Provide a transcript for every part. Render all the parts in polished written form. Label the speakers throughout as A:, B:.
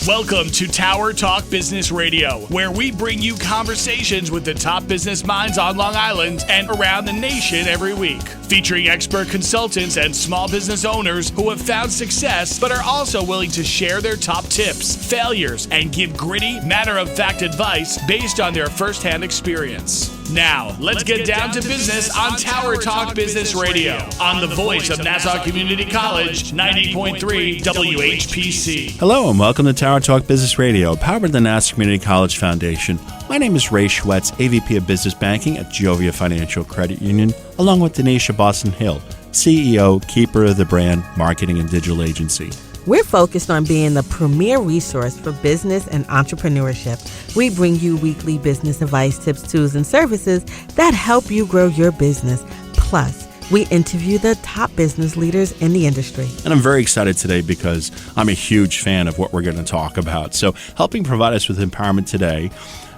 A: Welcome to Tower Talk Business Radio, where we bring you conversations with the top business minds on Long Island and around the nation every week. Featuring expert consultants and small business owners who have found success but are also willing to share their top tips, failures, and give gritty, matter-of-fact advice based on their firsthand experience. Now, let's get down to business on Tower Talk Business Radio on the voice of Nassau Community College, 90.3 WHPC.
B: Hello and welcome to Tower Talk Business Radio, powered by the Nassau Community College Foundation. My name is Ray Schwetz, AVP of Business Banking at Giovia Financial Credit Union, along with Donyshia Boston-Hill, CEO, keeper of the brand, marketing and digital agency.
C: We're focused on being the premier resource for business and entrepreneurship. We bring you weekly business advice, tips, tools, and services that help you grow your business. Plus, we interview the top business leaders in the industry.
B: And I'm very excited today because I'm a huge fan of what we're going to talk about. So helping provide us with empowerment today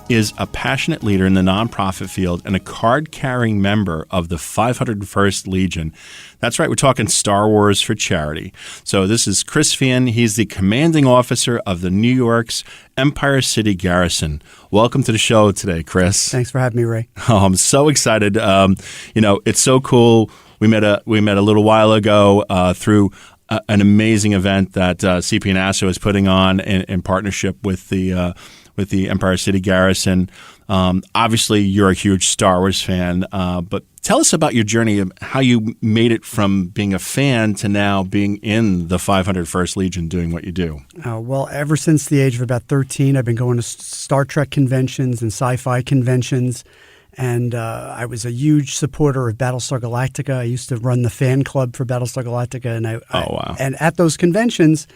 B: is a passionate leader in the nonprofit field and a card-carrying member of the 501st Legion. That's right, we're talking Star Wars for charity. So this is Chris Feehan. He's the commanding officer of the New York's Empire City Garrison. Welcome to the show today, Chris.
D: Thanks for having me, Ray.
B: Oh, I'm so excited. It's so cool. We met a little while ago through an amazing event that CP Nassau is putting on in partnership with the Empire City Garrison. Obviously, you're a huge Star Wars fan, but tell us about your journey of how you made it from being a fan to now being in the 501st Legion doing what you do.
D: Well, ever since the age of about 13, I've been going to Star Trek conventions and sci-fi conventions, and I was a huge supporter of Battlestar Galactica. I used to run the fan club for Battlestar Galactica, and at those conventions,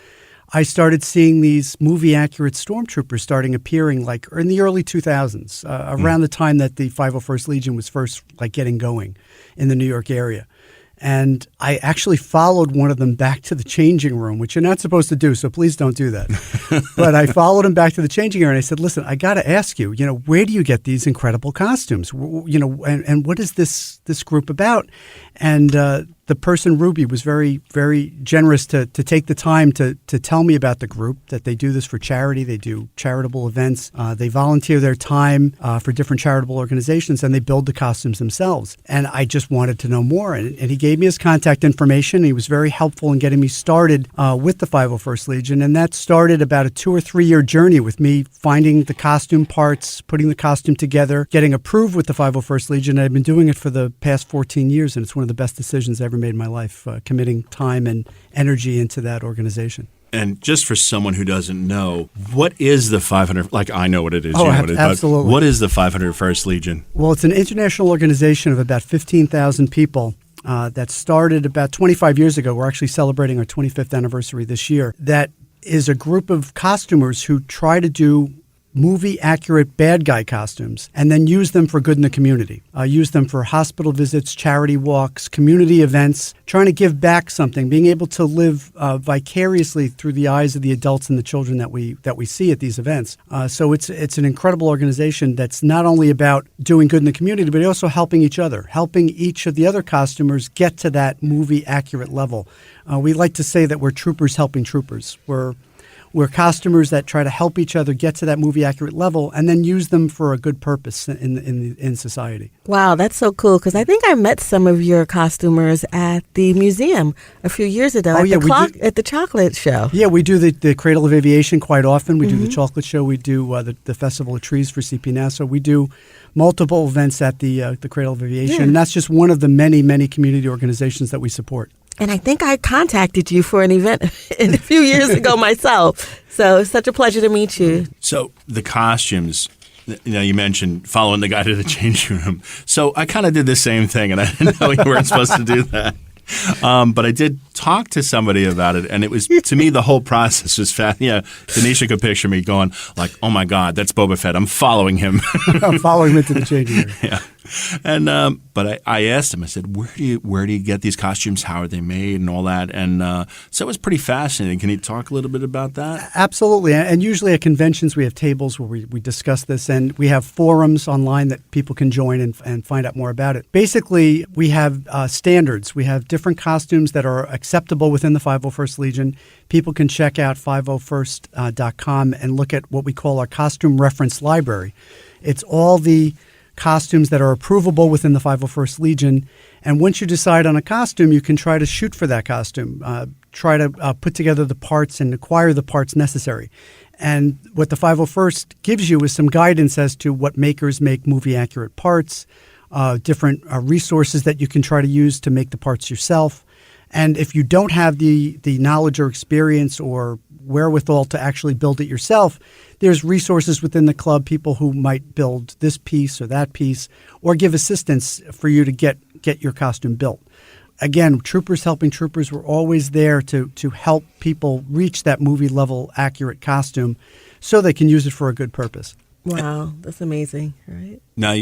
D: I started seeing these movie-accurate stormtroopers starting appearing like in the early 2000s, around the time that the 501st Legion was first getting going in the New York area. And I actually followed one of them back to the changing room, which you're not supposed to do, so please don't do that. But I followed him back to the changing room, and I said, listen, I got to ask you, where do you get these incredible costumes? And what is this group about? And the person, Ruby, was very, very generous to take the time to tell me about the group, that they do this for charity. They do charitable events. They volunteer their time for different charitable organizations, and they build the costumes themselves. And I just wanted to know more. And he gave me his contact information. He was very helpful in getting me started with the 501st Legion. And that started about a 2 or 3 year journey with me finding the costume parts, putting the costume together, getting approved with the 501st Legion. I've been doing it for the past 14 years, and it's one of the best decisions I ever made in my life, committing time and energy into that organization.
B: And just for someone who doesn't know, what is the 500? Like, I know what it is.
D: Oh,
B: you know what it is,
D: absolutely.
B: But what is the 501st Legion?
D: Well, it's an international organization of about 15,000 people that started about 25 years ago. We're actually celebrating our 25th anniversary this year. That is a group of costumers who try to do movie-accurate bad guy costumes and then use them for good in the community. Use them for hospital visits, charity walks, community events, trying to give back something, being able to live vicariously through the eyes of the adults and the children that we see at these events. So it's an incredible organization that's not only about doing good in the community, but also helping each other, helping each of the other costumers get to that movie-accurate level. We like to say that we're troopers helping troopers. We're costumers that try to help each other get to that movie-accurate level and then use them for a good purpose in society.
C: Wow, that's so cool, because I think I met some of your costumers at the museum a few years ago at the chocolate show.
D: Yeah, we do the Cradle of Aviation quite often. We do the chocolate show. We do the Festival of Trees for CP Nassau. We do multiple events at the Cradle of Aviation, and that's just one of the many, many community organizations that we support.
C: And I think I contacted you for an event a few years ago myself. So it's such a pleasure to meet you. So
B: the costumes, you mentioned following the guy to the changing room. So I kind of did the same thing, and I didn't know you weren't supposed to do that. But I did talk to somebody about it, and it was, to me, the whole process was fast. Yeah, Donyshia could picture me going like, oh my God, that's Boba Fett. I'm following him.
D: I'm following him into the changing room.
B: Yeah. And but I asked him. I said, "Where do you get these costumes? How are they made, and all that?" And so it was pretty fascinating. Can you talk a little bit about that?
D: Absolutely. And usually at conventions we have tables where we discuss this, and we have forums online that people can join and find out more about it. Basically, we have standards. We have different costumes that are acceptable within the 501st Legion. People can check out 501st.com and look at what we call our costume reference library. It's all the costumes that are approvable within the 501st Legion. And once you decide on a costume, you can try to shoot for that costume, try to put together the parts and acquire the parts necessary. And what the 501st gives you is some guidance as to what makers make movie-accurate parts, different resources that you can try to use to make the parts yourself. And if you don't have the knowledge or experience or wherewithal to actually build it yourself, there's resources within the club, people who might build this piece or that piece or give assistance for you to get your costume built. Again, Troopers Helping Troopers, we're always there to help people reach that movie-level accurate costume so they can use it for a good purpose.
C: Wow, that's amazing, right?
B: Now,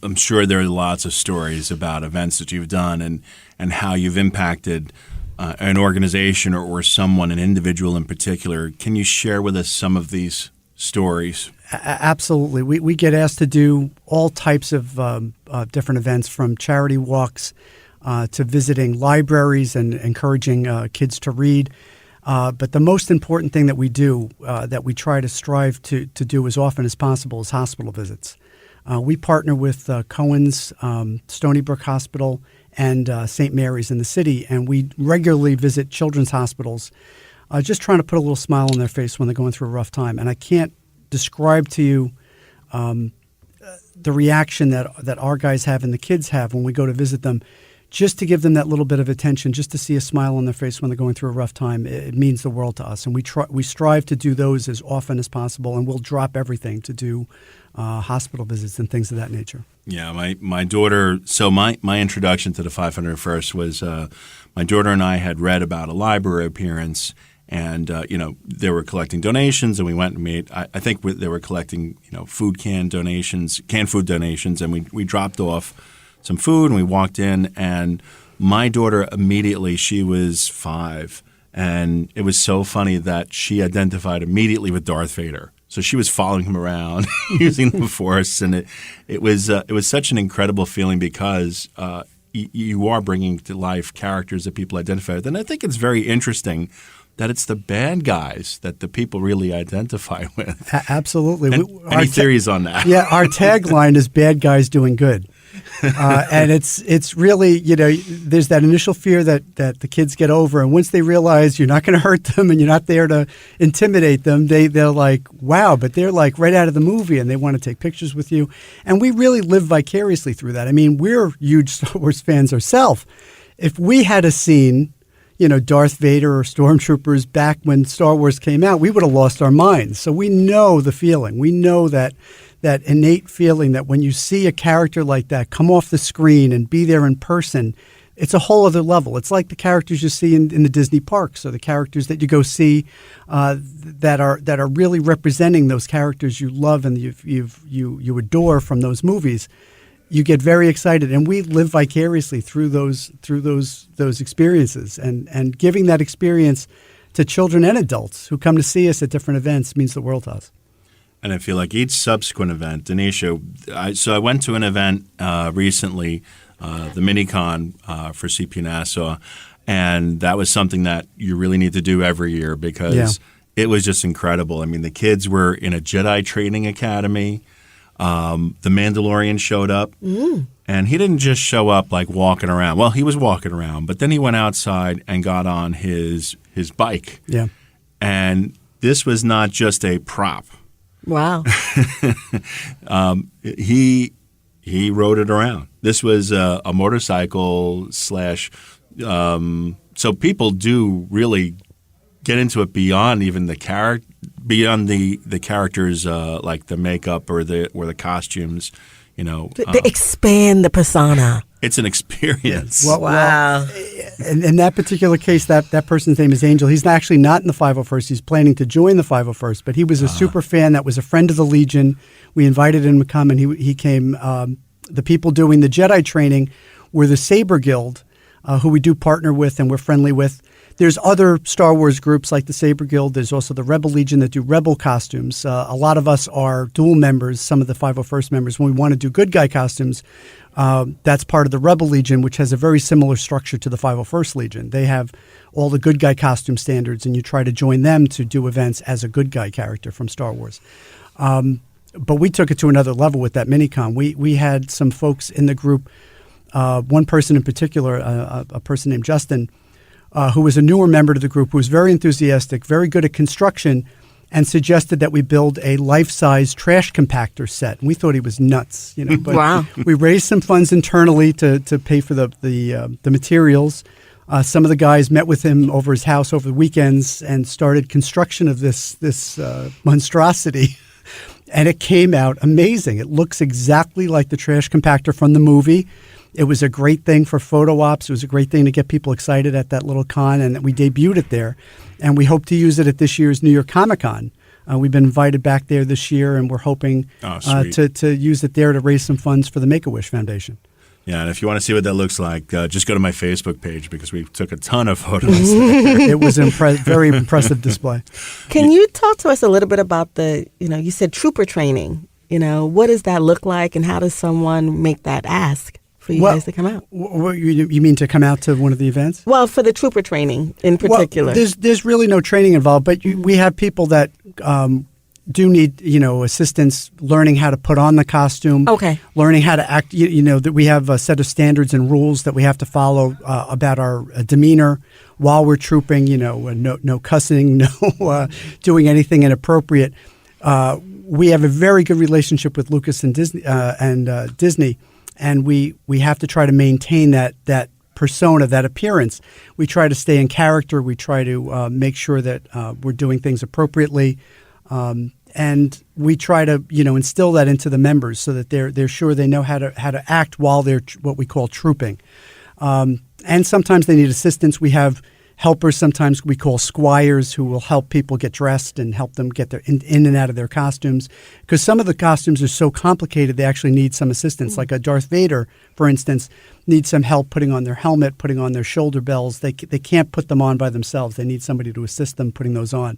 B: I'm sure there are lots of stories about events that you've done and how you've impacted an organization or someone, an individual in particular. Can you share with us some of these stories?
D: Absolutely. We get asked to do all types of different events, from charity walks to visiting libraries and encouraging kids to read. But the most important thing that we do, that we try to strive to do as often as possible, is hospital visits. We partner with Cohen's, Stony Brook Hospital, and St. Mary's in the city, and we regularly visit children's hospitals, just trying to put a little smile on their face when they're going through a rough time. And I can't describe to you the reaction that our guys have and the kids have when we go to visit them. Just to give them that little bit of attention, just to see a smile on their face when they're going through a rough time, it means the world to us. And we strive to do those as often as possible, and we'll drop everything to do hospital visits and things of that nature.
B: Yeah, my daughter. So my introduction to the 501st was my daughter and I had read about a library appearance, and they were collecting donations, and we went and made. I think they were collecting food canned food donations, and we dropped off some food, and we walked in, and my daughter immediately, she was 5, and it was so funny that she identified immediately with Darth Vader. So she was following him around using the Force, and it was such an incredible feeling because you are bringing to life characters that people identify with. And I think it's very interesting that it's the bad guys that the people really identify with.
D: Absolutely.
B: Any theories on that?
D: Yeah, our tagline is "Bad Guys Doing Good." And it's really, there's that initial fear that the kids get over. And once they realize you're not going to hurt them and you're not there to intimidate them, they're like, wow, but they're like right out of the movie and they want to take pictures with you. And we really live vicariously through that. I mean, we're huge Star Wars fans ourselves. If we had a scene, Darth Vader or stormtroopers back when Star Wars came out, we would have lost our minds. So we know the feeling. We know that innate feeling that when you see a character like that come off the screen and be there in person, it's a whole other level. It's like the characters you see in the Disney parks, or the characters that you go see that are really representing those characters you love and you adore from those movies. You get very excited, and we live vicariously through those experiences, and giving that experience to children and adults who come to see us at different events means the world to us.
B: And I feel like each subsequent event, Donyshia, so I went to an event recently, the mini-con for CP Nassau, and that was something that you really need to do every year because it was just incredible. I mean, the kids were in a Jedi training academy. The Mandalorian showed up, and he didn't just show up like walking around. Well, he was walking around, but then he went outside and got on his bike. Yeah. And this was not just a prop.
C: Wow.
B: He rode it around. This was a motorcycle / so people do really get into it beyond even the character, beyond the characters like the makeup or the costumes.
C: They expand the persona.
B: It's an experience.
D: Well, wow. In that particular case, that person's name is Angel. He's actually not in the 501st. He's planning to join the 501st, but he was a super fan that was a friend of the Legion. We invited him to come, and he came The people doing the Jedi training were the Saber Guild, who we do partner with and we're friendly with. There's other Star Wars groups like the Saber Guild. There's also the Rebel Legion that do Rebel costumes. A lot of us are dual members, some of the 501st members. When we want to do good guy costumes, that's part of the Rebel Legion, which has a very similar structure to the 501st Legion. They have all the good guy costume standards, and you try to join them to do events as a good guy character from Star Wars. But we took it to another level with that minicon. We had some folks in the group, one person in particular, a person named Justin, who was a newer member to the group, who was very enthusiastic, very good at construction, and suggested that we build a life-size trash compactor set. And we thought he was nuts, But
C: Wow.
D: We raised some funds internally to pay for the materials. Some of the guys met with him over his house over the weekends and started construction of this monstrosity. And it came out amazing. It looks exactly like the trash compactor from the movie. It was a great thing for photo ops. It was a great thing to get people excited at that little con, and we debuted it there. And we hope to use it at this year's New York Comic Con. We've been invited back there this year, and we're hoping to use it there to raise some funds for the Make-A-Wish Foundation.
B: Yeah, and if you want to see what that looks like, just go to my Facebook page because we took a ton of photos there.
D: It was very impressive display.
C: Can you talk to us a little bit about you said trooper training. What does that look like, and how does someone make that ask for you guys to come out?
D: You mean to come out to one of the events?
C: Well, for the trooper training in particular.
D: Well, there's really no training involved, but we have people that do need, assistance learning how to put on the costume.
C: Okay.
D: Learning how to act, that we have a set of standards and rules that we have to follow about our demeanor while we're trooping, no cussing, no doing anything inappropriate. We have a very good relationship with Lucas and Disney, and we have to try to maintain that persona, that appearance. We try to stay in character. We try to make sure that we're doing things appropriately. And we try to, instill that into the members so that they're sure they know how to act while they're what we call trooping. And sometimes they need assistance. We have helpers, sometimes we call squires, who will help people get dressed and help them get in and out of their costumes. Because some of the costumes are so complicated, they actually need some assistance. Like a Darth Vader, for instance, needs some help putting on their helmet, putting on their shoulder bells. They can't put them on by themselves. They need somebody to assist them putting those on.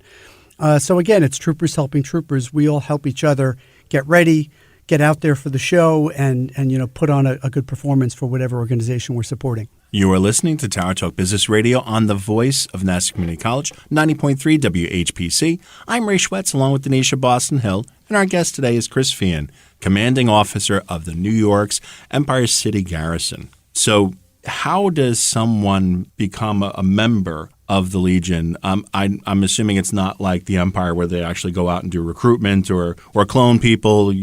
D: So again, it's troopers helping troopers. We all help each other get ready, get out there for the show, and put on a good performance for whatever organization we're supporting.
B: You are listening to Tower Talk Business Radio on the voice of Nassau Community College, 90.3 WHPC. I'm Ray Schwetz, along with Donyshia Boston-Hill, and our guest today is Chris Feehan, Commanding Officer of the New York's Empire City Garrison. So how does someone become a member of the Legion? I'm assuming it's not like the Empire where they actually go out and do recruitment or clone people.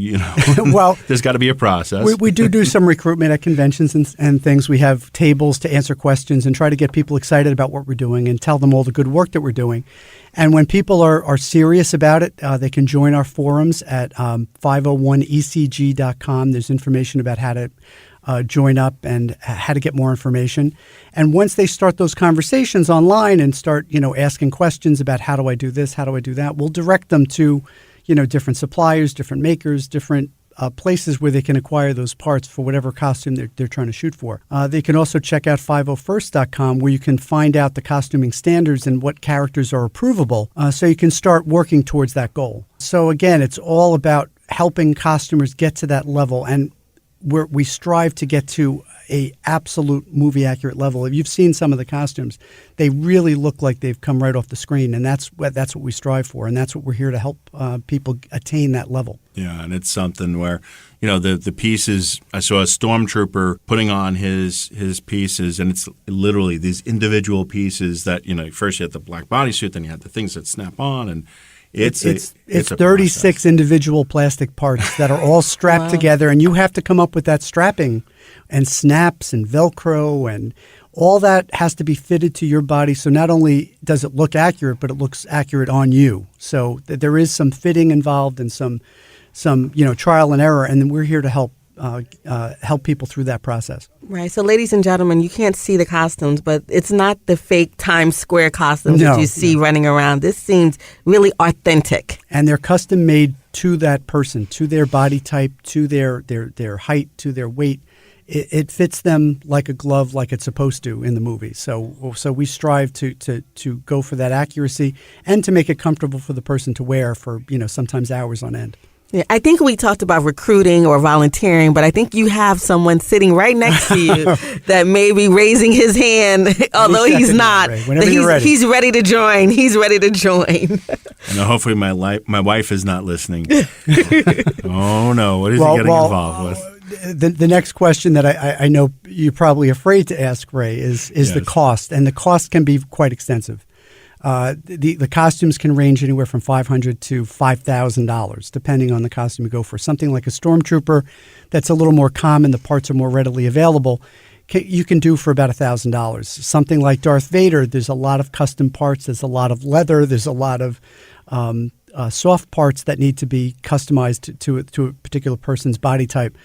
B: Well, there's got to be a process.
D: We do some recruitment at conventions and things. We have tables to answer questions and try to get people excited about what we're doing and tell them all the good work that we're doing. And when people are serious about it, they can join our forums at 501ecg.com. There's information about how to join up and how to get more information. And once they start those conversations online and start, asking questions about how do I do this, how do I do that, we'll direct them to, different suppliers, different makers, different places where they can acquire those parts for whatever costume they're trying to shoot for. They can also check out 501st.com, where you can find out the costuming standards and what characters are approvable, so you can start working towards that goal. So again, it's all about helping costumers get to that level, and we strive to get to a absolute movie accurate level. If you've seen some of the costumes, they really look like they've come right off the screen, and that's what we strive for, and that's what we're here to help people attain that level.
B: Yeah, and it's something where, the pieces, I saw a stormtrooper putting on his pieces, and it's literally these individual pieces that, first you had the black bodysuit, then you had the things that snap on, and It's
D: 36
B: process.
D: individual plastic parts that are all strapped together, and you have to come up with that strapping and snaps and Velcro, and all that has to be fitted to your body. So not only does it look accurate, but it looks accurate on you. So there is some fitting involved and some trial and error, and then we're here to help people through that process.
C: Right. So, ladies and gentlemen, you can't see the costumes, but it's not the fake Times Square costumes that you see running around. This seems really authentic.
D: And they're custom made to that person, to their body type, to their height, to their weight. It fits them like a glove, like it's supposed to in the movie. So we strive to go for that accuracy and to make it comfortable for the person to wear for, sometimes hours on end.
C: Yeah, I think we talked about recruiting or volunteering, but I think you have someone sitting right next to you that may be raising his hand, although he's not.
D: Whenever you're ready.
C: He's ready to join. He's ready to join.
B: And hopefully my wife is not listening. Oh, no. What is he getting involved with?
D: The next question that I know you're probably afraid to ask, Ray, is the cost. And the cost can be quite extensive. The costumes can range anywhere from $500 to $5,000, depending on the costume you go for. Something like a stormtrooper that's a little more common, the parts are more readily available, you can do for about $1,000. Something like Darth Vader, there's a lot of custom parts, there's a lot of leather, there's a lot of soft parts that need to be customized to a particular person's body type.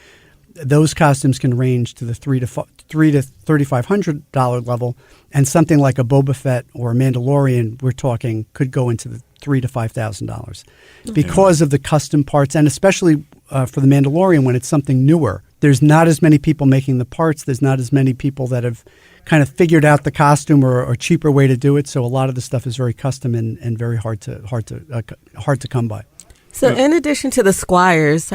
D: Those costumes can range to the $3,000 to $3,500 level, and something like a Boba Fett or a Mandalorian, we're talking, could go into the $3,000 to $5,000 because of the custom parts, and especially for the Mandalorian when it's something newer. There's not as many people making the parts. There's not as many people that have kind of figured out the costume or a cheaper way to do it. So a lot of the stuff is very custom and very hard to come by.
C: So in addition to the squires,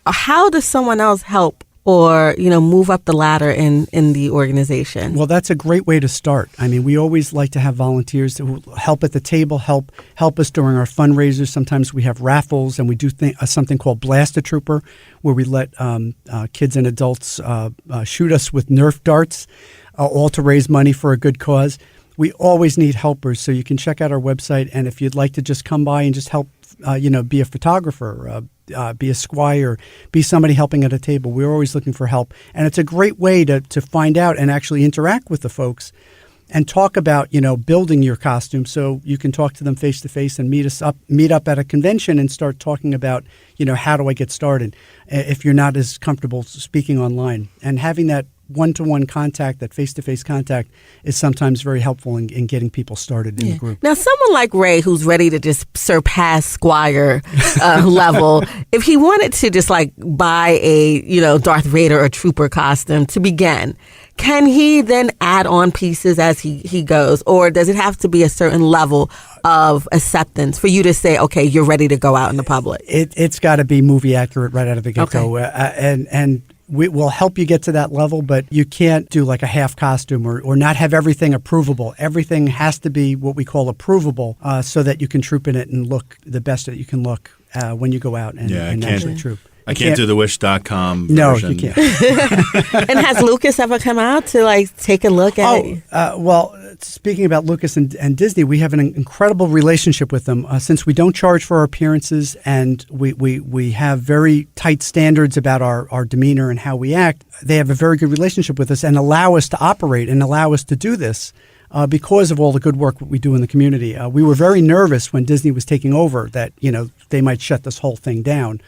C: how does someone else help or, move up the ladder in the organization? Well,
D: that's a great way to start. I mean, we always like to have volunteers who help at the table, help us during our fundraisers. Sometimes we have raffles, and we do something called Blast a Trooper, where we let kids and adults shoot us with Nerf darts, all to raise money for a good cause. We always need helpers, so you can check out our website, and if you'd like to just come by and just help, be a photographer, be a squire, be somebody helping at a table. We're always looking for help. And it's a great way to find out and actually interact with the folks and talk about, building your costume. So you can talk to them face to face and meet up at a convention and start talking about, how do I get started if you're not as comfortable speaking online. And having that one-to-one contact, that face-to-face contact, is sometimes very helpful in getting people started in the group.
C: Now, someone like Ray, who's ready to just surpass Squire level, if he wanted to just buy a, Darth Vader or Trooper costume to begin, can he then add on pieces as he goes? Or does it have to be a certain level of acceptance for you to say, okay, you're ready to go out in the public?
D: It's got to be movie accurate right out of the get-go. Okay. And we will help you get to that level, but you can't do like a half costume or not have everything approvable. Everything has to be what we call approvable so that you can troop in it and look the best that you can look when you go out and actually troop.
B: I can't do the Wish.com version.
D: No, you can't.
C: And has Lucas ever come out to take a look at it?
D: Well, speaking about Lucas and Disney, we have an incredible relationship with them since we don't charge for our appearances and we have very tight standards about our demeanor and how we act. They have a very good relationship with us and allow us to operate and allow us to do this. Because of all the good work we do in the community. We were very nervous when Disney was taking over that, they might shut this whole thing down.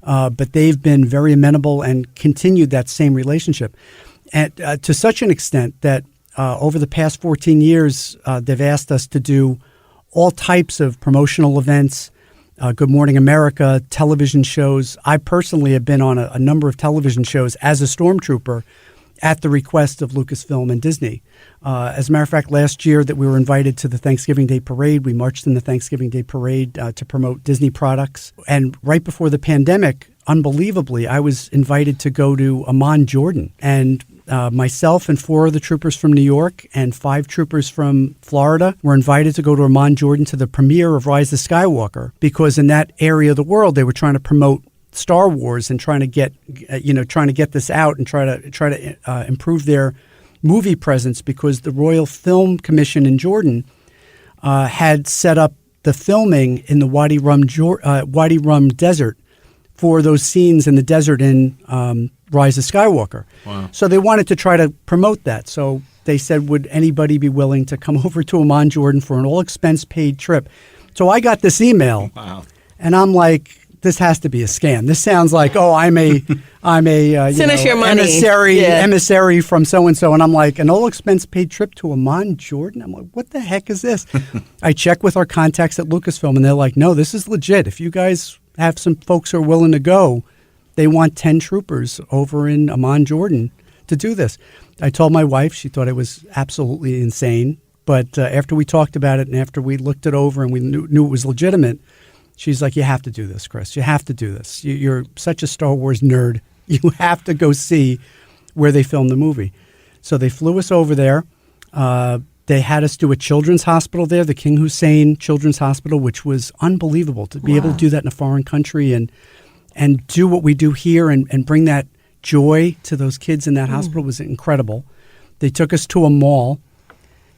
D: But they've been very amenable and continued that same relationship. And to such an extent that over the past 14 years, they've asked us to do all types of promotional events, Good Morning America, television shows. I personally have been on a number of television shows as a stormtrooper at the request of Lucasfilm and Disney. As a matter of fact, last year that we were invited to the Thanksgiving Day Parade, we marched in the Thanksgiving Day Parade to promote Disney products. And right before the pandemic, unbelievably, I was invited to go to Amman, Jordan. And myself and 4 of the troopers from New York and 5 troopers from Florida were invited to go to Amman, Jordan to the premiere of Rise of Skywalker, because in that area of the world, they were trying to promote Star Wars and trying to get this out and try to improve their movie presence, because the Royal Film Commission in Jordan had set up the filming in the Wadi Rum Desert for those scenes in the desert in Rise of Skywalker.
B: Wow.
D: So they wanted to try to promote that. So they said, would anybody be willing to come over to Amman, Jordan for an all-expense-paid trip? So I got this email, and I'm like, this has to be a scam. This sounds like, I'm a
C: send us your money.
D: Emissary from so-and-so. And I'm like, an all-expense paid trip to Amman, Jordan? I'm like, what the heck is this? I check with our contacts at Lucasfilm, and they're like, no, this is legit. If you guys have some folks who are willing to go. They want 10 troopers over in Amman, Jordan to do this. I told my wife, she thought it was absolutely insane. But after we talked about it and after we looked it over and we knew it was legitimate, she's like, you have to do this, Chris. You have to do this. You're such a Star Wars nerd. You have to go see where they filmed the movie. So they flew us over there. They had us do a children's hospital there, the King Hussein Children's Hospital, which was unbelievable to be able to do that in a foreign country and do what we do here and bring that joy to those kids in that hospital was incredible. They took us to a mall,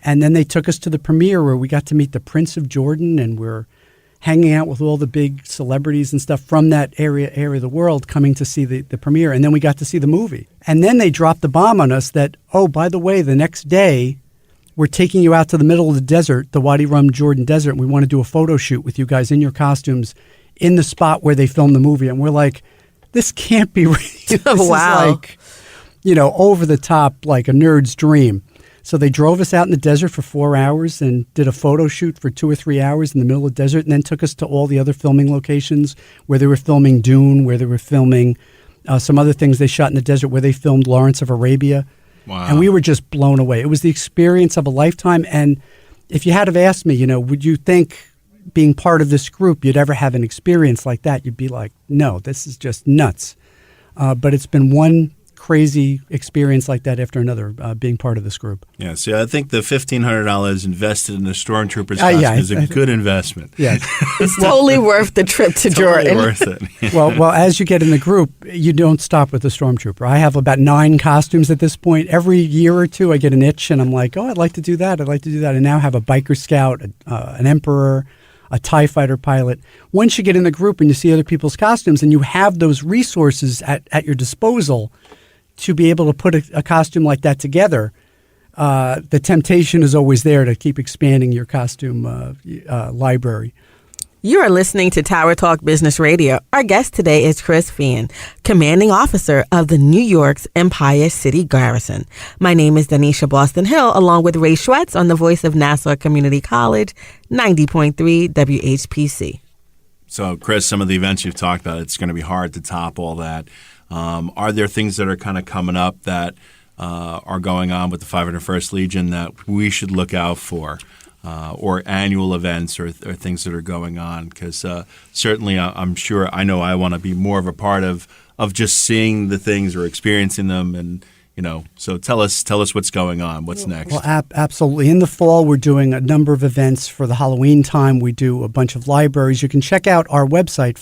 D: and then they took us to the premiere where we got to meet the Prince of Jordan, and we're hanging out with all the big celebrities and stuff from that area of the world coming to see the premiere. And then we got to see the movie. And then they dropped the bomb on us that, oh, by the way, the next day we're taking you out to the middle of the desert, the Wadi Rum Jordan Desert, and we want to do a photo shoot with you guys in your costumes in the spot where they filmed the movie. And we're like, this can't be real. This is like, over the top, like a nerd's dream. So they drove us out in the desert for 4 hours and did a photo shoot for 2 or 3 hours in the middle of the desert, and then took us to all the other filming locations where they were filming Dune, where they were filming some other things they shot in the desert, where they filmed Lawrence of Arabia.
B: Wow.
D: And we were just blown away. It was the experience of a lifetime. And if you had have asked me, would you think being part of this group you'd ever have an experience like that, you'd be like, no, this is just nuts. But it's been one crazy experience like that after another, being part of this group.
B: Yeah, so I think the $1,500 invested in the Stormtroopers costume is a good investment.
D: Yeah,
C: it's totally worth the trip to Jordan.
B: Worth it.
D: well, as you get in the group, you don't stop with the Stormtrooper. I have about 9 costumes at this point. Every year or two, I get an itch, and I'm like, oh, I'd like to do that. I'd like to do that. And now I have a biker scout, an emperor, a TIE fighter pilot. Once you get in the group and you see other people's costumes and you have those resources at your disposal to be able to put a costume like that together, the temptation is always there to keep expanding your costume library.
C: You are listening to Tower Talk Business Radio. Our guest today is Chris Feehan, commanding officer of the New York's Empire City Garrison. My name is Donyshia Boston-Hill, along with Ray Schwetz on the voice of Nassau Community College, 90.3 WHPC.
B: So, Chris, some of the events you've talked about, it's going to be hard to top all that. Are there things that are kind of coming up that are going on with the 501st Legion that we should look out for? Or annual events or things that are going on, because certainly I'm sure I know I want to be more of a part of just seeing the things or experiencing them, and so tell us what's going on, what's next.
D: Well, absolutely. In the fall, we're doing a number of events for the Halloween time. We do a bunch of libraries. You can check out our website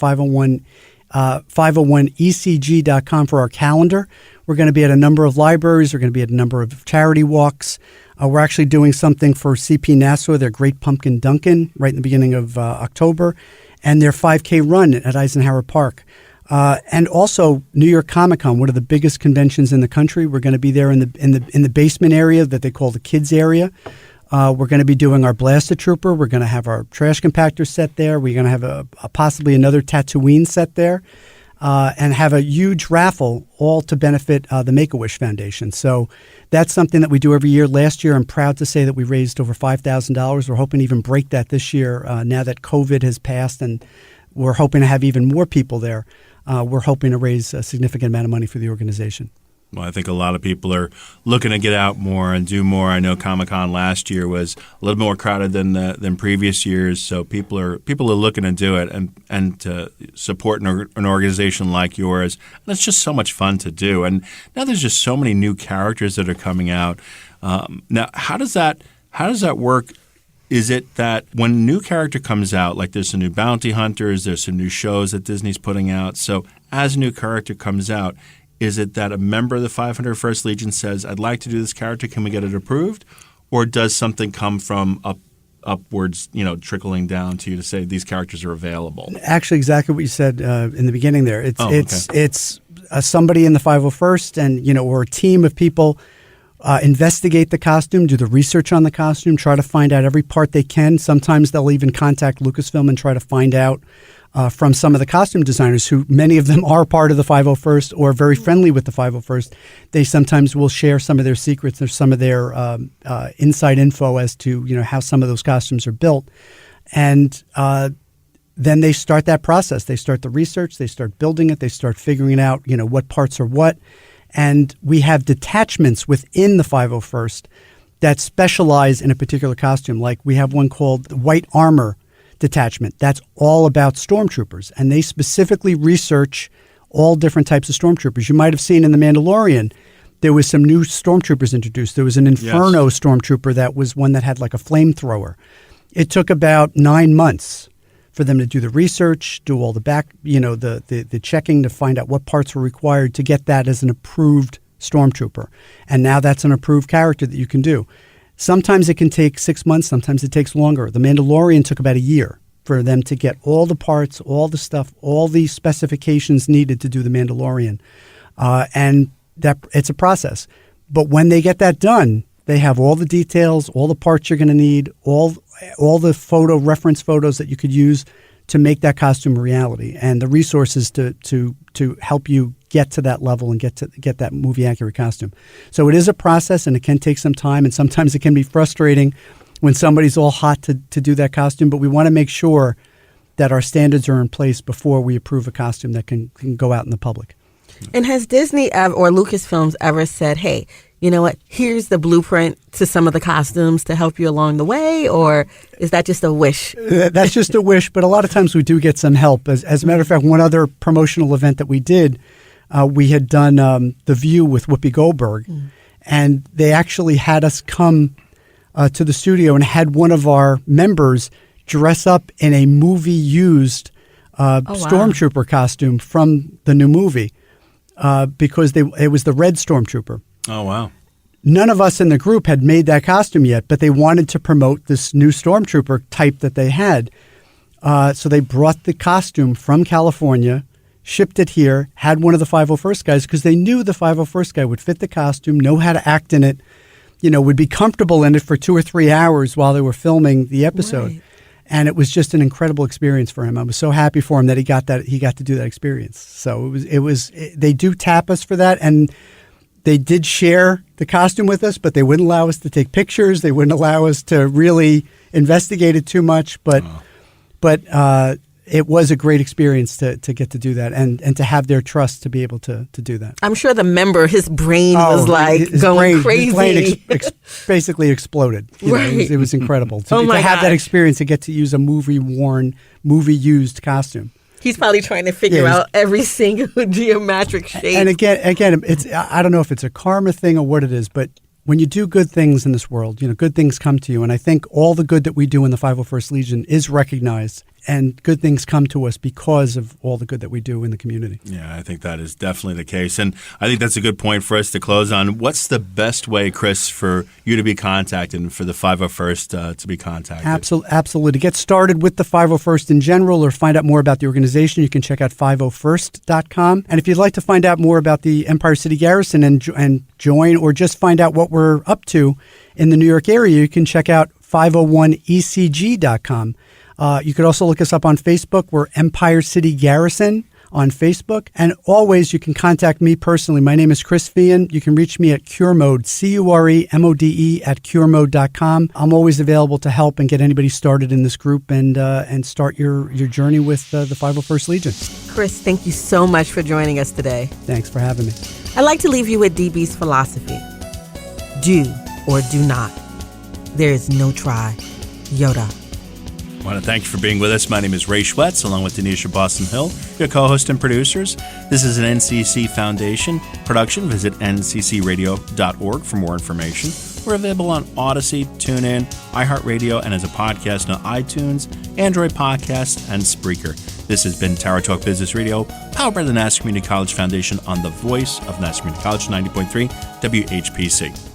D: 501ecg.com for our calendar. We're going to be at a number of libraries. We're going to be at a number of charity walks. We're actually doing something for CP Nassau, their Great Pumpkin Dunkin', right in the beginning of October, and their 5K run at Eisenhower Park. And also New York Comic Con, one of the biggest conventions in the country. We're going to be there in the basement area that they call the kids area. We're going to be doing our Blaster Trooper. We're going to have our trash compactor set there. We're going to have possibly another Tatooine set there. And have a huge raffle, all to benefit the Make-A-Wish Foundation. So that's something that we do every year. Last year, I'm proud to say that we raised over $5,000. We're hoping to even break that this year now that COVID has passed, and we're hoping to have even more people there. We're hoping to raise a significant amount of money for the organization.
B: Well, I think a lot of people are looking to get out more and do more. I know Comic-Con last year was a little more crowded than previous years, so people are looking to do it and to support an organization like yours. And it's just so much fun to do. And now there's just so many new characters that are coming out. Now, how does that work? Is it that when a new character comes out, like there's some new bounty hunters, there's some new shows that Disney's putting out. So as a new character comes out, is it that a member of the 501st Legion says, I'd like to do this character, can we get it approved? Or does something come from upwards, trickling down to you to say these characters are available? Actually,
D: exactly what you said in the beginning there. It's somebody in the 501st and, or a team of people investigate the costume, do the research on the costume, try to find out every part they can. Sometimes they'll even contact Lucasfilm and try to find out from some of the costume designers, who many of them are part of the 501st or very friendly with the 501st. They sometimes will share some of their secrets or some of their inside info as to how some of those costumes are built. And then they start that process. They start the research. They start building it. They start figuring out, what parts are what. And we have detachments within the 501st that specialize in a particular costume. Like we have one called the White Armor Detachment. That's all about stormtroopers. And they specifically research all different types of stormtroopers. You might have seen in The Mandalorian, there was some new stormtroopers introduced. There was an Inferno stormtrooper that was one that had like a flamethrower. It took about 9 months for them to do the research, do all the the checking to find out what parts were required to get that as an approved stormtrooper. And now that's an approved character that you can do. Sometimes it can take 6 months. Sometimes it takes longer. The Mandalorian took about a year for them to get all the parts, all the stuff, all the specifications needed to do the Mandalorian. And that it's a process. But when they get that done, they have all the details, all the parts you're going to need, all the reference photos that you could use to make that costume a reality, and the resources to help you get to that level and get that movie accurate costume. So it is a process, and it can take some time, and sometimes it can be frustrating when somebody's all hot to do that costume. But we want to make sure that our standards are in place before we approve a costume that can go out in the public.
C: And has Disney or Lucasfilms ever said, hey, you know what, here's the blueprint to some of the costumes to help you along the way? Or is that just a wish?
D: That's just a wish, but a lot of times we do get some help. As a matter of fact, one other promotional event that we did, we had done The View with Whoopi Goldberg, and they actually had us come to the studio and had one of our members dress up in a movie-used stormtrooper costume from the new movie because it was the red stormtrooper.
B: Oh, wow.
D: None of us in the group had made that costume yet, but they wanted to promote this new stormtrooper type that they had. So they brought the costume from California, shipped it here, had one of the 501st guys, because they knew the 501st guy would fit the costume, know how to act in it, would be comfortable in it for 2 or 3 hours while they were filming the episode. Right. And it was just an incredible experience for him. I was so happy for him that he got to do that experience. So they do tap us for that. And they did share the costume with us, but they wouldn't allow us to take pictures. They wouldn't allow us to really investigate it too much. But it was a great experience to get to do that and to have their trust to be able to do that.
C: I'm sure the member, his brain was going crazy.
D: His brain basically exploded. It was incredible to have that experience, to get to use a movie-worn, movie-used costume.
C: He's probably trying to figure out every single geometric shape.
D: And again, I don't know if it's a karma thing or what it is, but when you do good things in this world, good things come to you. And I think all the good that we do in the 501st Legion is recognized, and good things come to us because of all the good that we do in the community.
B: Yeah, I think that is definitely the case. And I think that's a good point for us to close on. What's the best way, Chris, for you to be contacted and for the 501st to be contacted?
D: Absolutely. To get started with the 501st in general or find out more about the organization, you can check out 501st.com. And if you'd like to find out more about the Empire City Garrison and join, or just find out what we're up to in the New York area, you can check out 501ecg.com. You could also look us up on Facebook. We're Empire City Garrison on Facebook. And always, you can contact me personally. My name is Chris Feehan. You can reach me at CureMode, CUREMODE at CureMode.com. I'm always available to help and get anybody started in this group and start your journey with the 501st Legion.
C: Chris, thank you so much for joining us today.
D: Thanks for having me.
C: I'd like to leave you with DB's philosophy. Do or do not. There is no try. Yoda.
B: I want to thank you for being with us. My name is Ray Schwetz, along with Donyshia Boston-Hill, your co-host and producers. This is an NCC Foundation production. Visit nccradio.org for more information. We're available on Odyssey, TuneIn, iHeartRadio, and as a podcast on iTunes, Android Podcasts, and Spreaker. This has been Tower Talk Business Radio, powered by the Nassau Community College Foundation on the voice of Nassau Community College, 90.3 WHPC.